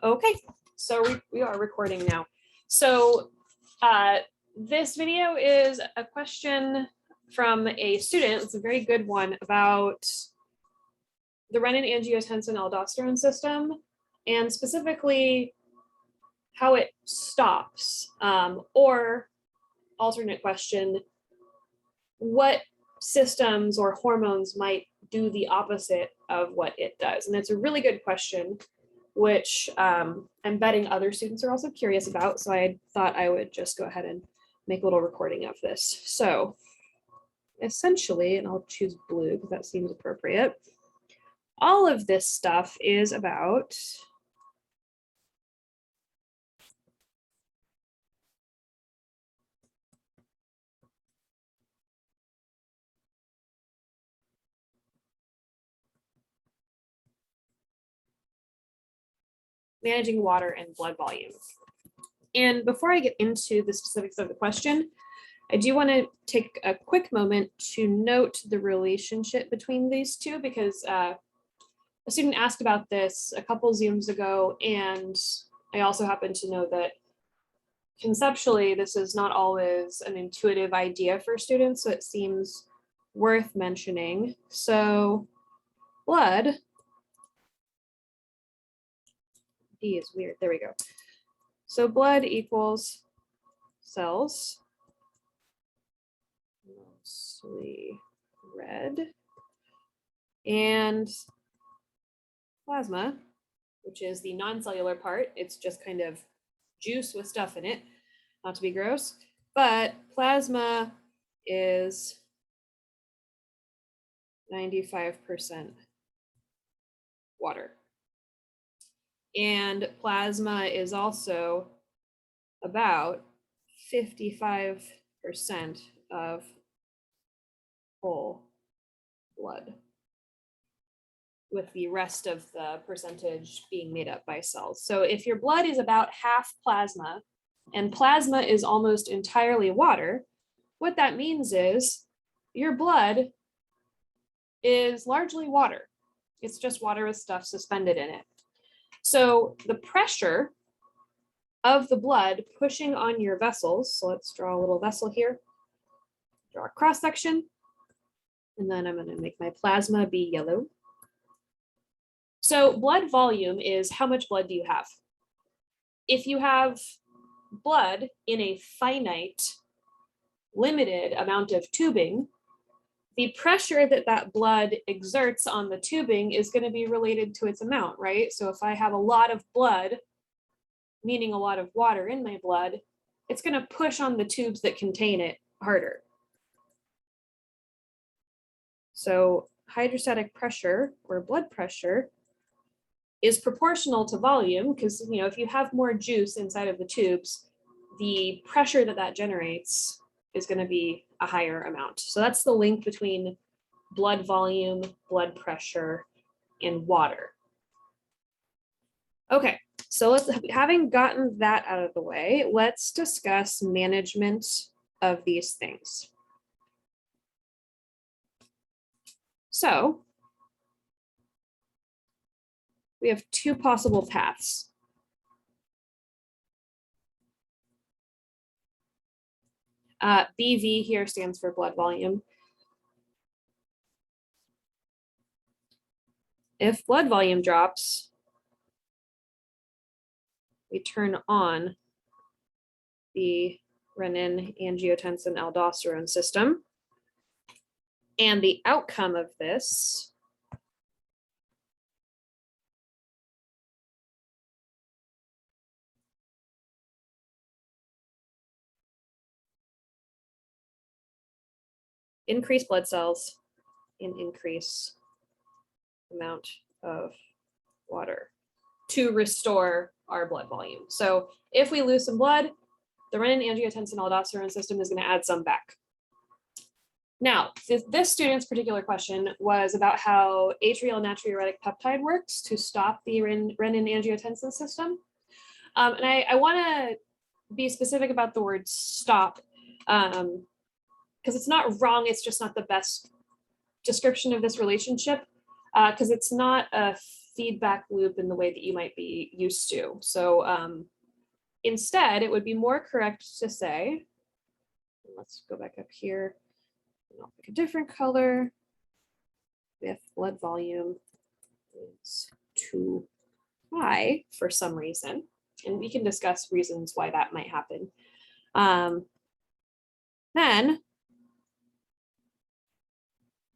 Okay, so we are recording now. So this video is a question from a student. It's a very good one about the Renin-Angiotensin Aldosterone system, and specifically how it stops, or alternate question, what systems or hormones might do the opposite of what it does. And it's a really good question, which I'm betting other students are also curious about. So I thought I would just go ahead and make a little recording of this. So essentially, and I'll choose blue because that seems appropriate, all of this stuff is about managing water and blood volume. And before I get into the specifics of the question, I do want to take a quick moment to note the relationship between these two, because a student asked about this a couple Zooms ago, and I also happen to know that conceptually this is not always an intuitive idea for students, so it seems worth mentioning. So blood, D is weird, there we go. So blood equals cells, mostly red, and plasma, which is the non-cellular part. It's just kind of juice with stuff in it, not to be gross, but plasma is 95% water. And plasma is also about 55% of whole blood, with the rest of the percentage being made up by cells. So if your blood is about half plasma and plasma is almost entirely water, what that means is your blood is largely water. It's just water with stuff suspended in it. So the pressure of the blood pushing on your vessels, so let's draw a little vessel here, draw a cross section, and then I'm going to make my plasma be yellow. So blood volume is how much blood do you have? If you have blood in a finite, limited amount of tubing, the pressure that that blood exerts on the tubing is going to be related to its amount, right? So if I have a lot of blood, meaning a lot of water in my blood, it's going to push on the tubes that contain it harder. So hydrostatic pressure, or blood pressure, is proportional to volume, because if you have more juice inside of the tubes, the pressure that that generates is going to be a higher amount. So that's the link between blood volume, blood pressure, and water. Okay, so having gotten that out of the way, let's discuss management of these things. So we have two possible paths. BV here stands for blood volume. If blood volume drops, we turn on the renin-angiotensin aldosterone system. And the outcome of this increase blood cells and increase amount of water to restore our blood volume. So if we lose some blood, the renin-angiotensin aldosterone system is going to add some back. Now, this student's particular question was about how atrial natriuretic peptide works to stop the renin-angiotensin system. And I want to be specific about the word stop, because it's not wrong, it's just not the best description of this relationship, because it's not a feedback loop in the way that you might be used to. So instead, it would be more correct to say, let's go back up here, and I'll pick a different color with blood volume is too high for some reason. And we can discuss reasons why that might happen. Then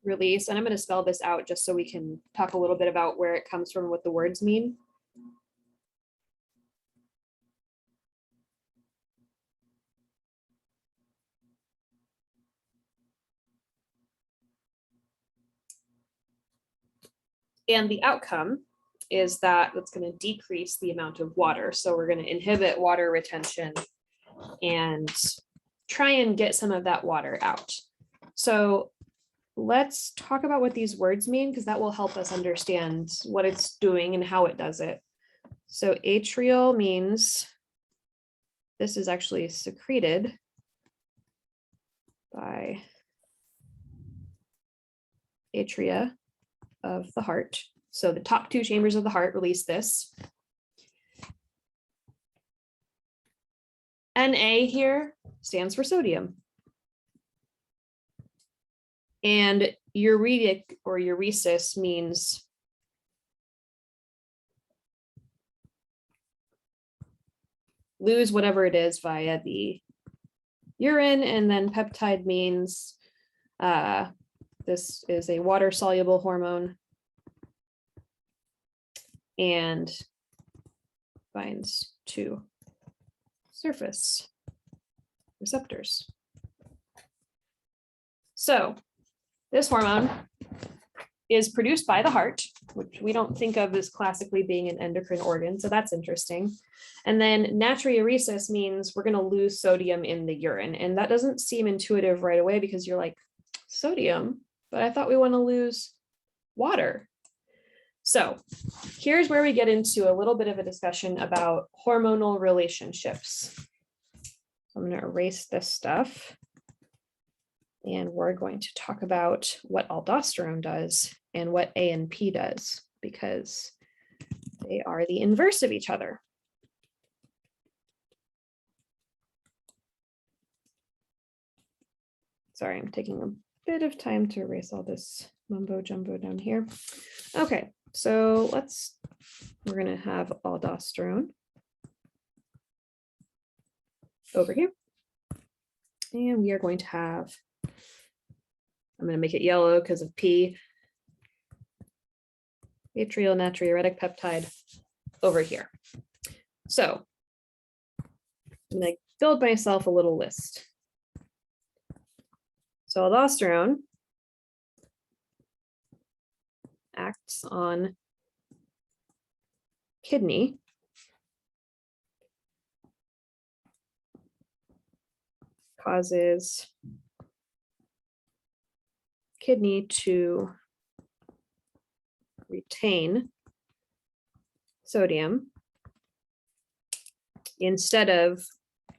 release, and I'm going to spell this out just so we can talk a little bit about where it comes from, what the words mean. And the outcome is that it's going to decrease the amount of water. So we're going to inhibit water retention and try and get some of that water out. So let's talk about what these words mean, because that will help us understand what it's doing and how it does it. So atrial means this is actually secreted by atria of the heart. So the top two chambers of the heart release this. Na here stands for sodium. And uretic or uresis means lose whatever it is via the urine, and then peptide means this is a water-soluble hormone and binds to surface receptors. So this hormone is produced by the heart, which we don't think of as classically being an endocrine organ, so that's interesting. And then natriuresis means we're going to lose sodium in the urine, and that doesn't seem intuitive right away because you're like, sodium, but I thought we want to lose water. So here's where we get into a little bit of a discussion about hormonal relationships. I'm going to erase this stuff. And we're going to talk about what aldosterone does and what ANP does, because they are the inverse of each other. Sorry, I'm taking a bit of time to erase all this mumbo jumbo down here. Okay, so we're going to have aldosterone over here. And we are going to have, I'm going to make it yellow because of P, atrial natriuretic peptide over here. So I'm going to build myself a little list. So aldosterone acts on kidney, causes kidney to retain sodium instead of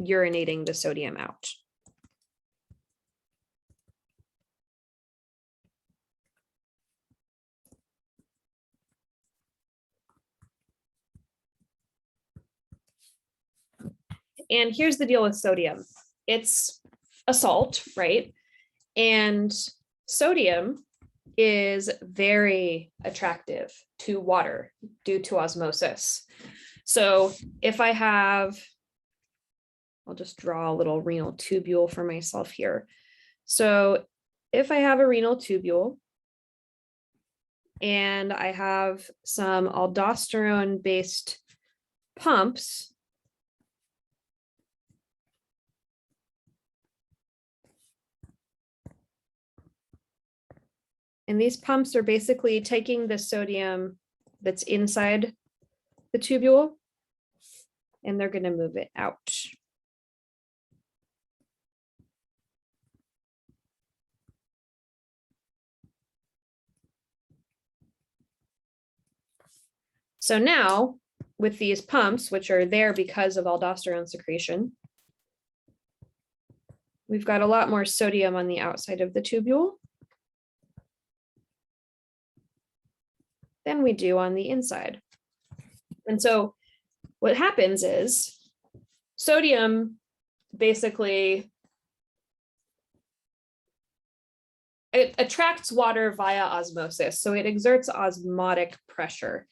urinating the sodium out. And here's the deal with sodium. It's a salt, right? And sodium is very attractive to water due to osmosis. So if I have, I'll just draw a little renal tubule for myself here. So if I have a renal tubule and I have some aldosterone-based pumps, and these pumps are basically taking the sodium that's inside the tubule, and they're going to move it out. So now, with these pumps, which are there because of aldosterone secretion, we've got a lot more sodium on the outside of the tubule. than we do on the inside. And so what happens is sodium basically it attracts water via osmosis. So it exerts osmotic pressure.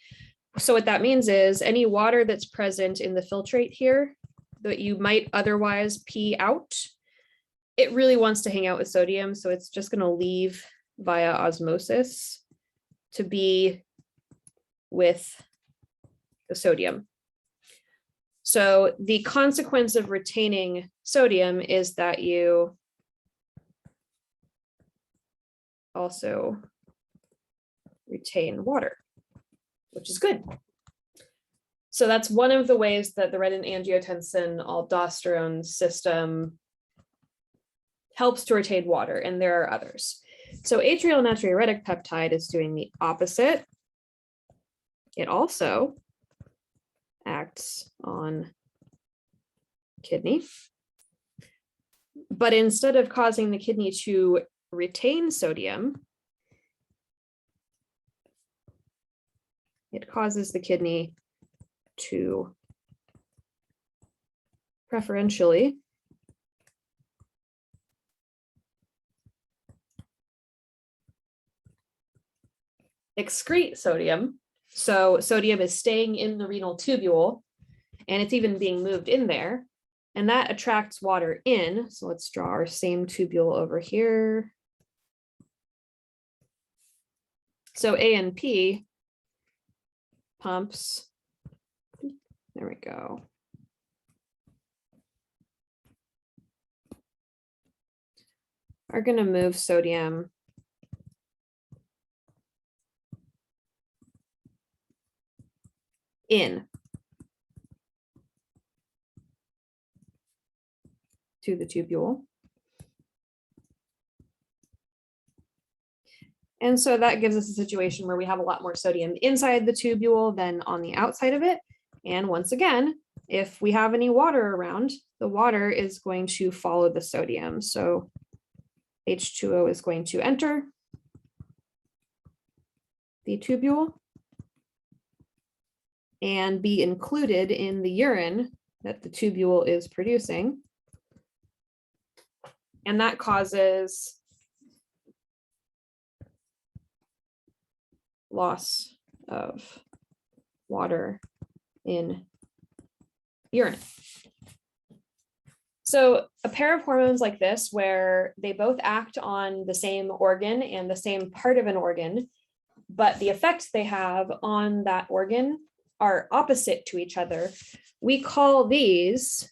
So what that means is any water that's present in the filtrate here that you might otherwise pee out, it really wants to hang out with sodium. So it's just going to leave via osmosis to be with the sodium. So the consequence of retaining sodium is that you also retain water, which is good. So that's one of the ways that the renin-angiotensin aldosterone system helps to retain water, and there are others. So atrial natriuretic peptide is doing the opposite. It also acts on kidney, but instead of causing the kidney to retain sodium, it causes the kidney to preferentially excrete sodium. So sodium is staying in the renal tubule, and it's even being moved in there, and that attracts water in. So let's draw our same tubule over here. So ANP pumps, there we go. Are going to move sodium in to the tubule. And so that gives us a situation where we have a lot more sodium inside the tubule than on the outside of it. And once again, if we have any water around, the water is going to follow the sodium. So H2O is going to enter the tubule and be included in the urine that the tubule is producing. And that causes loss of water in urine. So a pair of hormones like this, where they both act on the same organ and the same part of an organ, but the effects they have on that organ are opposite to each other, we call these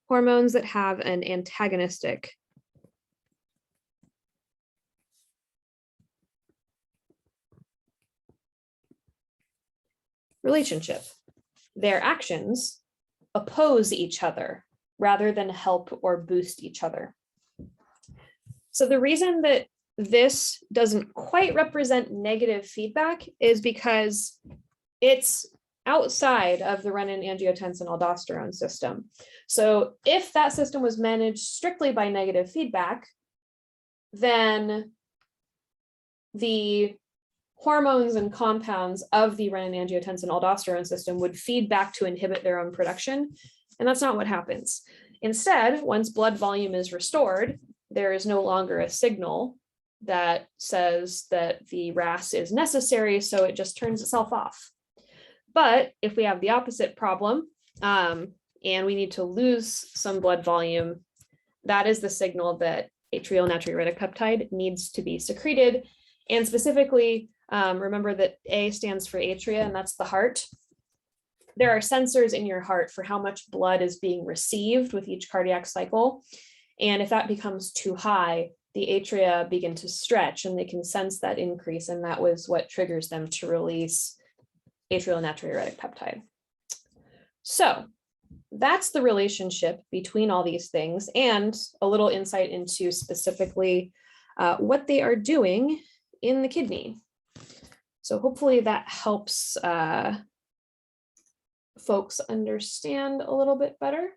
hormones that have an antagonistic relationship. Their actions oppose each other rather than help or boost each other. So the reason that this doesn't quite represent negative feedback is because it's outside of the renin-angiotensin aldosterone system. So if that system was managed strictly by negative feedback, then the hormones and compounds of the renin-angiotensin aldosterone system would feed back to inhibit their own production. And that's not what happens. Instead, once blood volume is restored, there is no longer a signal that says that the RAAS is necessary, so it just turns itself off. But if we have the opposite problem, and we need to lose some blood volume, that is the signal that atrial natriuretic peptide needs to be secreted. And specifically, remember that A stands for atria, and that's the heart. There are sensors in your heart for how much blood is being received with each cardiac cycle. And if that becomes too high, the atria begin to stretch and they can sense that increase. And that was what triggers them to release atrial natriuretic peptide. So that's the relationship between all these things, and a little insight into specifically what they are doing in the kidney. So hopefully that helps folks understand a little bit better.